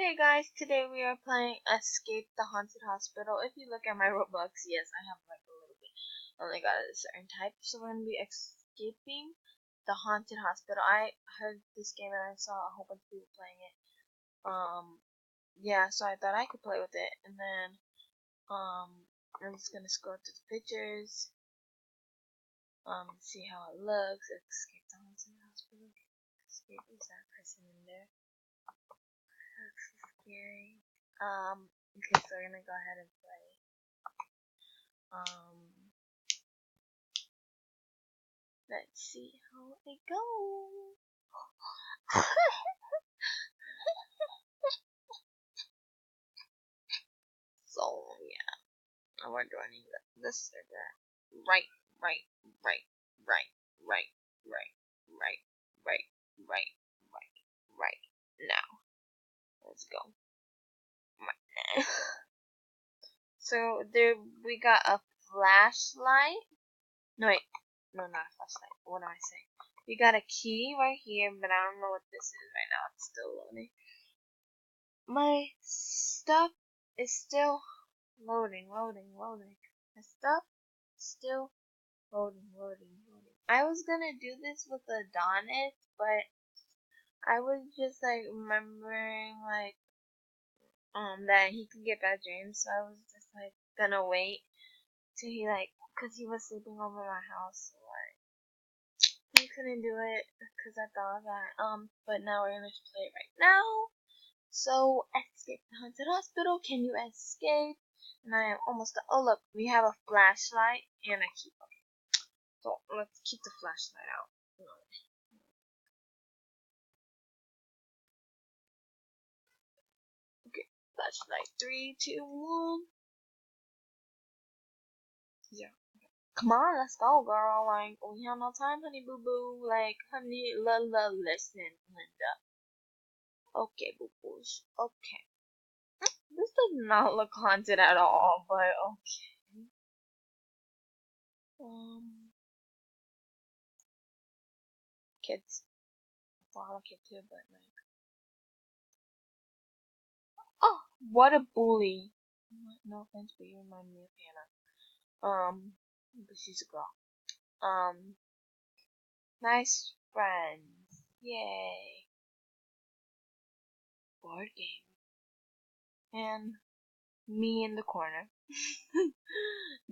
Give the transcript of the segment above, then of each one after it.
Hey guys, today we are playing Escape the Haunted Hospital. If you look at my Roblox, yes, I have like a little bit. Only got a certain type, so we're gonna be escaping the haunted hospital. I heard this game and I saw a whole bunch of people playing it. Yeah, so I thought I could play with it, and then I'm just gonna scroll through the pictures, see how it looks. Escape the haunted hospital. Escape, is that person in there? That's so scary. Okay, so we're gonna go ahead and play. Let's see how it goes. So yeah, we're joining this server. Right, right, right, right, right, right, right, right, right, right, right. Now, let's go. So there, we got a flashlight. No wait, no, not a flashlight. What am I saying? We got a key right here, but I don't know what this is right now. It's still loading. My stuff is still loading. My stuff still loading. I was gonna do this with Adonis, but I was just like remembering like that he could get bad dreams, so I was just like gonna wait till he like, cause he was sleeping over my house, so like he couldn't do it because I thought of that. But now we're gonna play it right now. So, escape the haunted hospital. Can you escape? And I am almost done. Oh, look, we have a flashlight and a key. Okay, so let's keep the flashlight out. Okay, flashlight. 3, 2, 1. Yeah. Come on, let's go, girl. Like, we have no time, honey boo boo. Like, honey, listen, Linda. Okay, boo boos. Okay. This does not look haunted at all, but okay. Kids. Well, I'm a kid too, but like. Oh, what a bully. No offense, but you remind me of Hannah. But she's a girl. Nice friends. Yay. Board game. And me in the corner.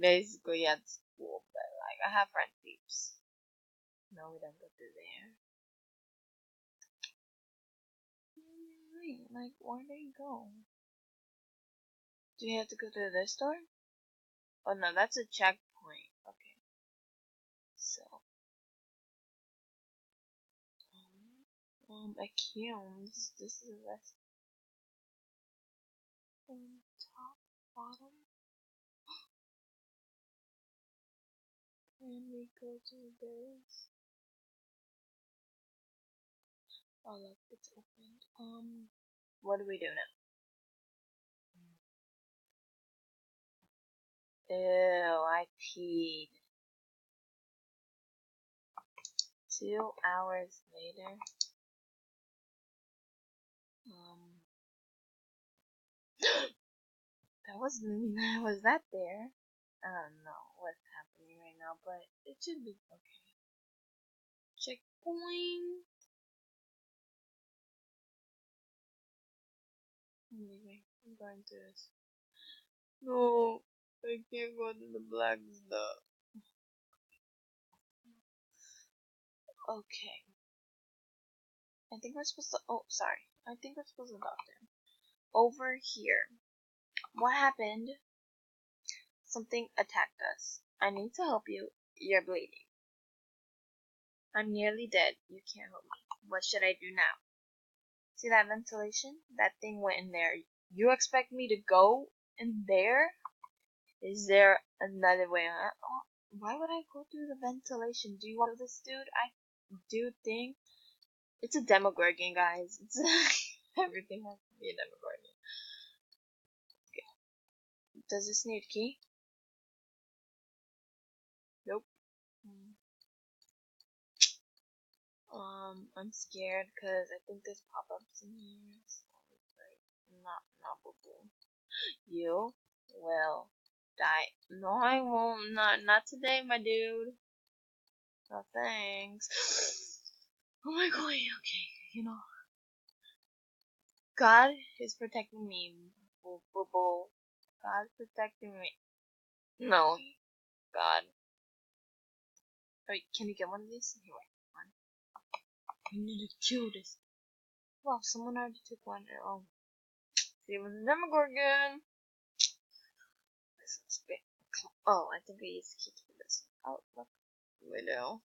Basically at school, but like, I have friend peeps. No, we don't go through there. Wait, like, where do you go? Do you have to go through this door? Oh no, that's a checkpoint. Okay. So, accused. This is a rest. Top, bottom. And we go to this. Oh look, it's opened. What do we do now? Ew, I peed. 2 hours later. Was that there? I don't know what's happening right now, but it should be okay. Checkpoint. I'm leaving. I'm going to this. No, I can't go to the black stuff. Okay. I think we're supposed to. Oh, sorry. I think we're supposed to go there. Over here. What happened? Something attacked us. I need to help you. You're bleeding. I'm nearly dead. You can't help me. What should I do now? See that ventilation? That thing went in there. You expect me to go in there? Is there another way out? Oh, why would I go through the ventilation? Do you want this dude? I do think it's a Demogorgon, guys. It's everything has to be a Demogorgon. Okay. Does this need a key? Nope. I'm scared because I think there's pop-ups in here. So You will die. No, I won't. Not today, my dude. No thanks. Oh my god. Okay, you know, God is protecting me. God protecting me. No, God. Wait, can you get one of these? Here, wait, one. We need to kill this. Wow, someone already took one. Oh, see, it was a Demogorgon. This is big. Oh, I think I used the key for this. Oh, look. Widow.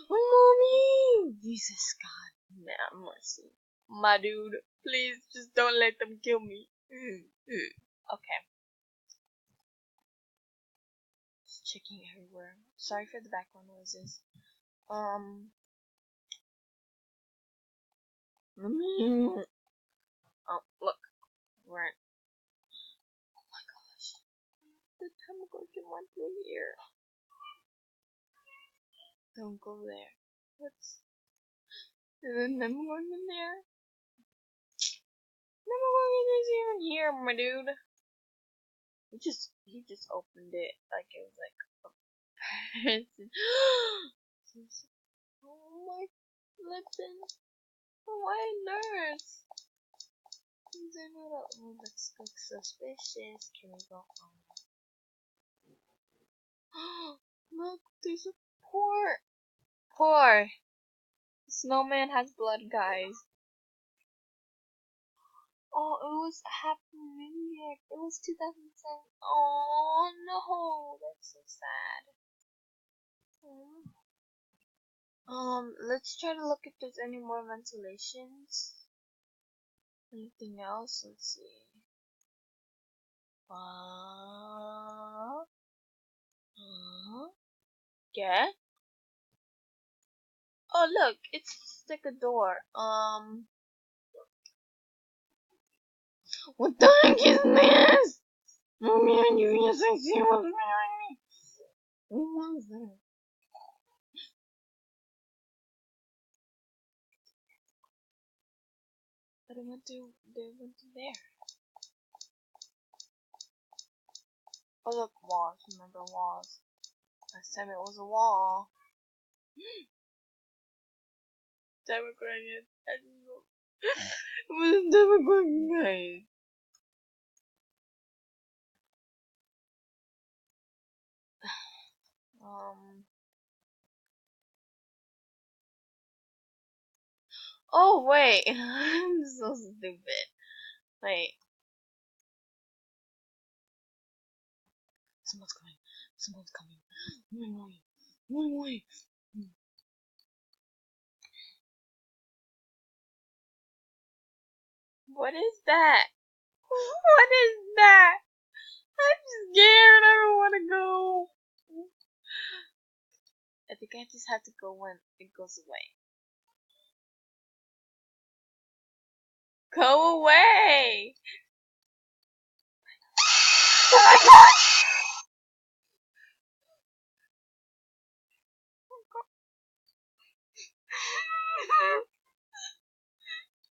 Mommy! Jesus, God. Nah, mercy. My dude, please just don't let them kill me. Okay. Just checking everywhere. Sorry for the background noises. Oh, look. We're in. Oh my gosh. The Demogorgon went through here. Don't go there. What's... Is the Demogorgon there? Demogorgon is even here, my dude. He just opened it like it was like a person. Oh my flippin'. Why nurse? Oh, this looks suspicious. Can we go on? Look, there's a pour. Pour. The snowman has blood, guys. Oh, it was Happy New Year. It was 2007. Oh no, that's so sad. Let's try to look if there's any more ventilations. Anything else? Let's see. Yeah? Oh, look, it's just like a door. What the heck is this? Oh man, yes, I see what's behind me. What was that? But it went to there. Oh look, walls. Remember walls. Last time it was a wall. Demogorgon. It was a Demogorgon, guys. Oh wait, I'm so stupid. Wait, someone's coming. Someone's coming. Run away. Run away. What is that? What is that? I'm scared. I don't want to go. I think I just have to go when it goes away. Go away! Oh my god!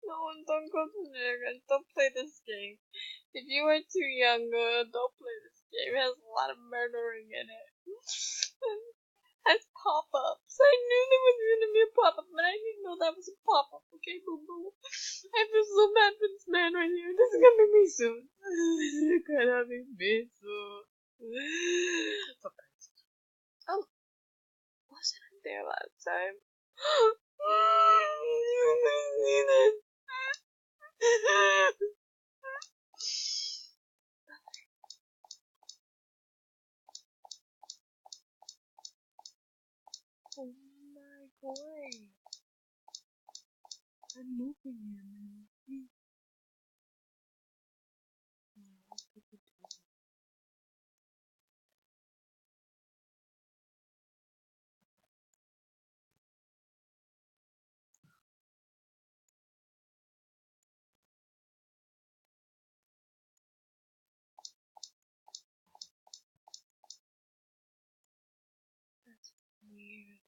No, don't go to there. Don't play this game. If you are too young, don't play this game. It has a lot of murdering in it. Has pop-ups. I knew there was gonna be a pop-up, but I didn't know that was a pop-up. Okay, boo boo. I feel so bad for this man right here. This is gonna make me soon. This is gonna make me soon. Oh, wasn't I there last time? Oh my god. I'm moving here now. That's weird.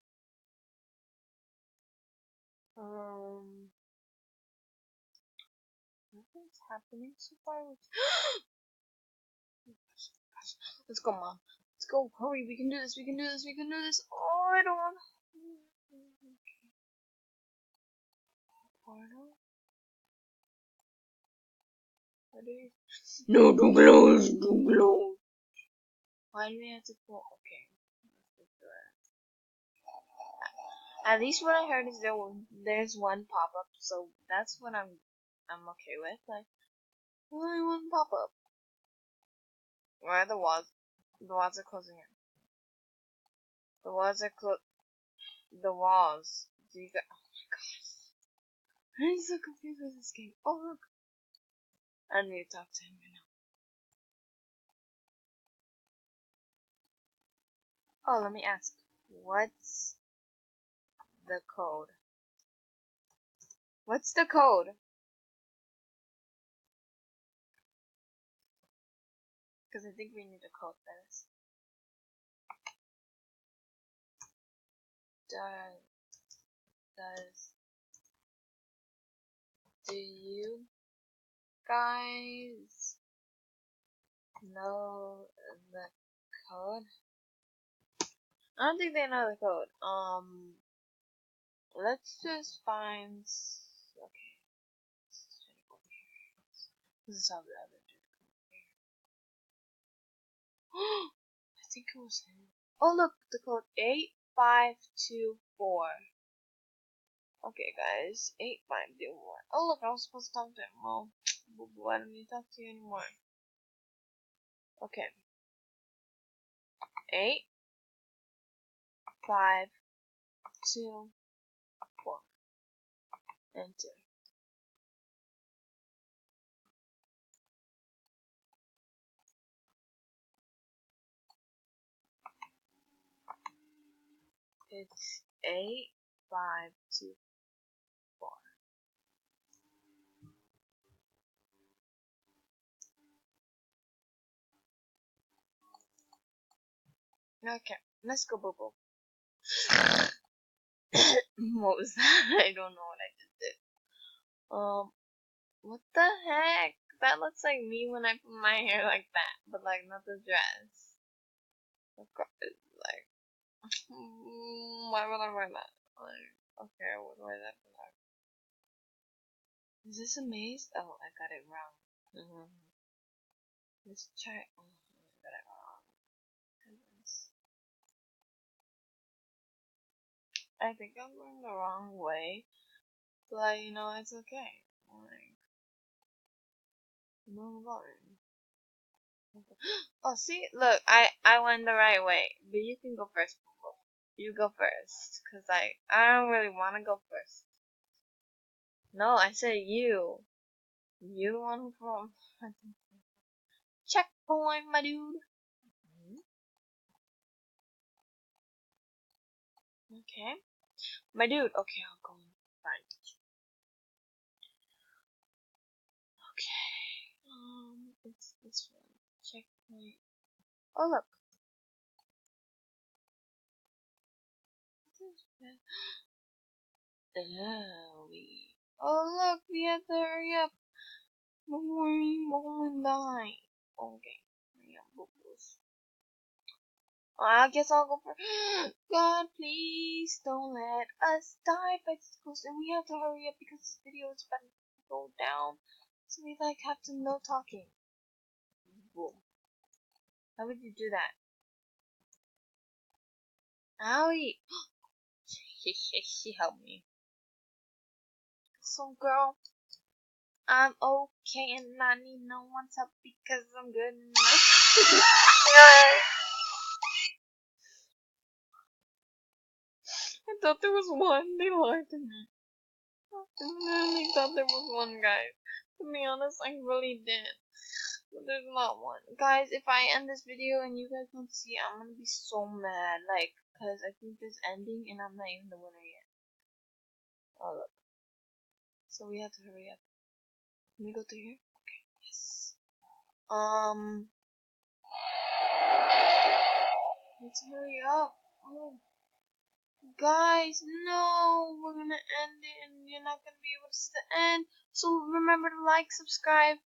What's happening so far? Gosh. Let's go, Mom. Let's go. Hurry. We can do this. We can do this. We can do this. Oh, I don't want. Portal? What do you? No, don't close. Don't close. Why do we have to go? Okay. At least what I heard is there's one pop up, so that's what I'm okay with. Like, only one pop up. Where are the walls? The walls are closing in. The walls are The walls. Do you got? Oh my gosh! I'm so confused with this game. Oh look! I need to talk to him right now. Oh, let me ask. What's the code? What's the code? Because I think we need a code for this. Do you guys know the code? I don't think they know the code. Let's just find. Okay. This is how the other dude come. I think it was him. Oh look, the code 8524. Okay, guys, 8524. Oh look, I was supposed to talk to him. Well, why don't we talk to you anymore? Okay. 8524. Enter. It's 8524. Okay, let's go, boo boo. What was that? I don't know what I just did. What the heck? That looks like me when I put my hair like that, but like not the dress. Of course, like, why would I wear that? Like, okay, I would wear that for that. Is this a maze? Oh, I got it wrong. Let's try. Oh, I got it wrong. I think I'm going the wrong way, but you know it's okay. Like, move on. Oh, see, look, I went the right way, but you can go first. You go first, cause I don't really want to go first. No, I said you. You the one who from checkpoint, my dude. Okay, my dude. Okay, I'll go find you. Okay, it's this one. Checkpoint. Oh look. Oh look, we have to hurry up before we won't die. Okay, hurry up, boo-boos. I guess I'll go first. God, please don't let us die by this ghost, and we have to hurry up because this video is about to go down. So we like have to no talking. Boom. How would you do that? Owie! She helped me. So girl, I'm okay and I need no one's help because I'm good enough. I thought there was one. They lied to me. I really thought there was one, guys. To be honest, I really did. But there's not one. Guys, if I end this video and you guys don't see it, I'm gonna be so mad. Like, cause I think this ending and I'm not even the winner yet. Oh look. So we have to hurry up. Can we go through here? Okay. Yes. Let's hurry up. Oh. Guys, no, we're gonna end it and you're not gonna be able to see the end. So remember to like, subscribe,